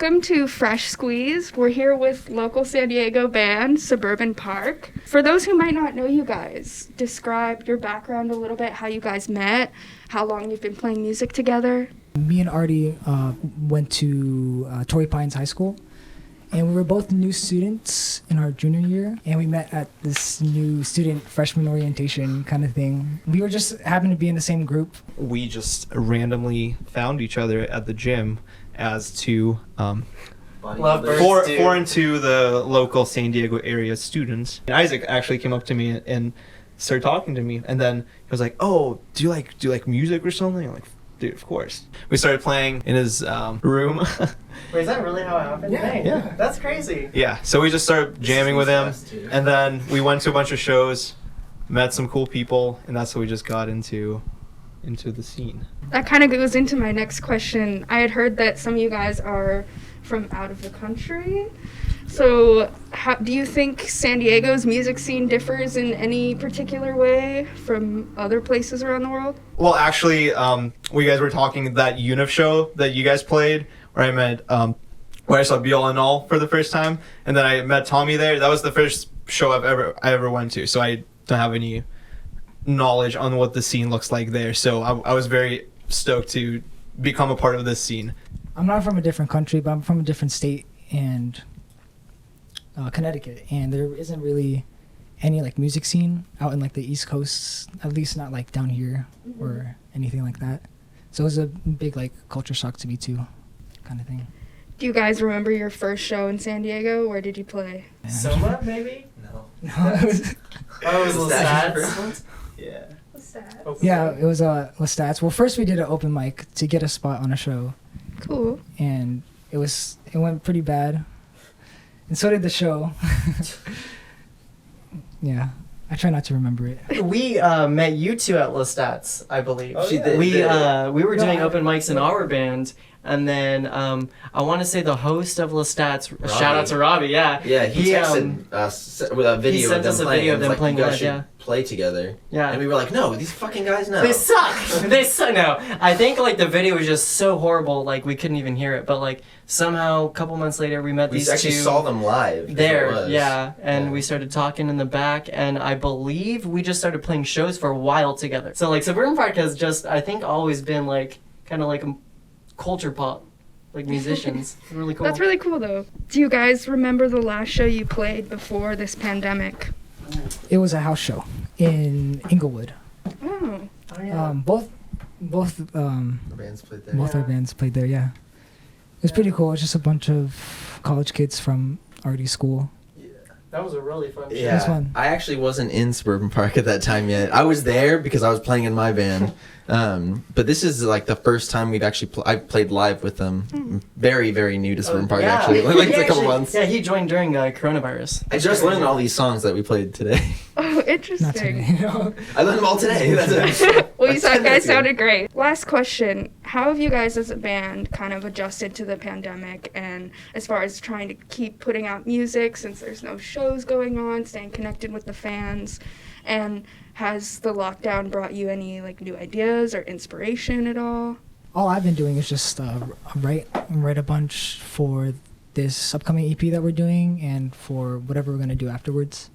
welcome to Fresh Squeeze. We're here with local San Diego band, Suburban Park. For those who might not know you guys, describe your background a little bit, how you guys met, how long you've been playing music together. Me and Artie went to Torrey Pines High School, and we were both new students in our junior year, and we met at this new student freshman orientation kind of thing. We were just happened to be in the same group. We just randomly found each other at the gym as two foreign to the local San Diego area students. And Izaek actually came up to me and started talking to me, and then he was like, "Oh, do you like music or something?" I'm like, "Dude, of course." We started playing in his room. Wait, is that really how it happened? Yeah. That's crazy. Yeah, so we just started jamming with him, and then we went to a bunch of shows, met some cool people, and that's how we just got into the scene. That kind of goes into my next question. I had heard that some of you guys are from out of the country. So how do you think San Diego's music scene differs in any particular way from other places around the world? Well, actually, we guys were talking that UNIF show that you guys played, where I met, where I saw Be All in All for the first time, and then I met Tommy there. That was the first show I ever went to, so I don't have any knowledge on what the scene looks like there. So I was very stoked to become a part of this scene. I'm not from a different country, but I'm from a different state, and Connecticut, and there isn't really any like music scene out in like the East Coast, at least not like down here or anything like that. So it was a big like culture shock to me too, kind of thing. Do you guys remember your first show in San Diego? Where did you play? Soma, maybe? No. It was, Oh, it was Lestats. Yeah. yeah, it was Lestats. Well, first we did an open mic to get a spot on a show, Cool. and it went pretty bad, and so did the show. Yeah, I try not to remember it. We met you two at Lestats, I believe. Oh, yeah. We were doing open mics in our band, and then I want to say the host of Lestats, shout out to Robbie, yeah. Yeah, he texted us with a video sent of us them a playing. video of them Like, playing you guys live, should yeah. play together. Yeah. And we were like, no, these fucking guys know. They suck. They suck. No, I think like the video was just so horrible, like we couldn't even hear it. But like somehow a couple months later, we met We these actually two saw them live. is what it there. was. Yeah, and Yeah. we started talking in the back, and I believe we just started playing shows for a while together. So like Suburban Park has just, I think, always been like kind of like a culture pop, like musicians. It's really cool. That's really cool, though. Do you guys remember the last show you played before this pandemic? It was a house show in Inglewood. Oh. Oh, yeah. Both The bands played there. both our bands played there. Yeah, it was pretty cool. It's just a bunch of college kids from Artie's school. That was a really fun show. Yeah, This one. I actually wasn't in Suburban Park at that time yet. I was there because I was playing in my band. But this is like the first time we've actually I've played live with them. Very, very new to Suburban Park actually. Like He a couple actually- months. Yeah, he joined during coronavirus. I just learned all these songs that we played today. Oh, Not interesting. today. No. I learned them all today. That's it. Well, you Like 10 guys minutes ago. sounded great. Last question. How have you guys as a band kind of adjusted to the pandemic, and as far as trying to keep putting out music since there's no shows going on, staying connected with the fans? And has the lockdown brought you any like new ideas or inspiration at all? All I've been doing is just write a bunch for this upcoming EP that we're doing, and for whatever we're gonna do afterwards.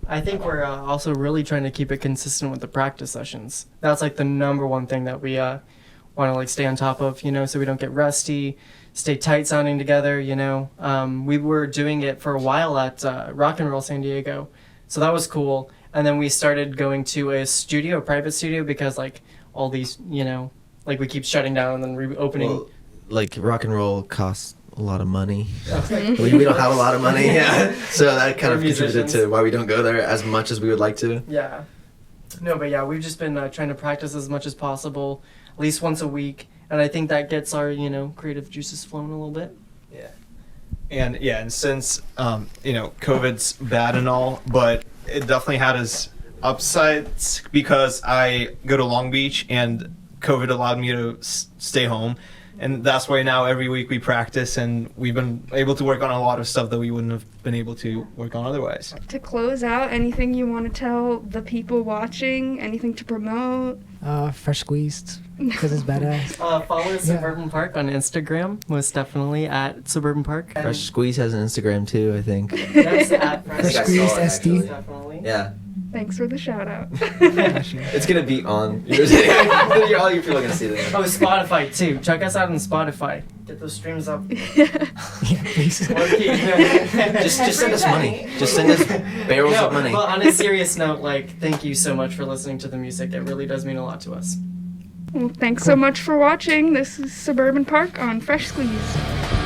I think we're also really trying to keep it consistent with the practice sessions. That's like the number one thing that we want to like stay on top of, you know, so we don't get rusty, stay tight sounding together, you know. We were doing it for a while at Rock and Roll San Diego, so that was cool. And then we started going to a private studio, because like all these, you know, like we keep shutting down and then reopening. Well, like rock and roll costs a lot of money. we don't have a lot of money, yeah. So that kind We're of contributed musicians. to why we don't go there as much as we would like to. Yeah. No, but yeah, we've just been trying to practice as much as possible, at least once a week. And I think that gets our, you know, creative juices flowing a little bit. And since COVID's bad and all, but it definitely had its upsides, because I go to Long Beach and COVID allowed me to stay home. and that's why now every week we practice, and we've been able to work on a lot of stuff that we wouldn't have been able to work on otherwise. To close out, anything you want to tell the people watching? Anything to promote? Fresh Squeezed, because it's badass. Follow Suburban Park on Instagram, most definitely at Suburban Park. Fresh Squeeze has an Instagram too, I think. That's at Fresh I Squeezed saw it, SD. actually. Definitely. Yeah. Thanks for the shout out. It's gonna be on. All you people are gonna see that. Oh, Spotify too. Check us out on Spotify. Get those streams up. Yeah, please. Just send us money. Just send us barrels of money. But on a serious note, like, thank you so much for listening to the music. It really does mean a lot to us. Well, thanks so much for watching. This is Suburban Park on Fresh Squeeze.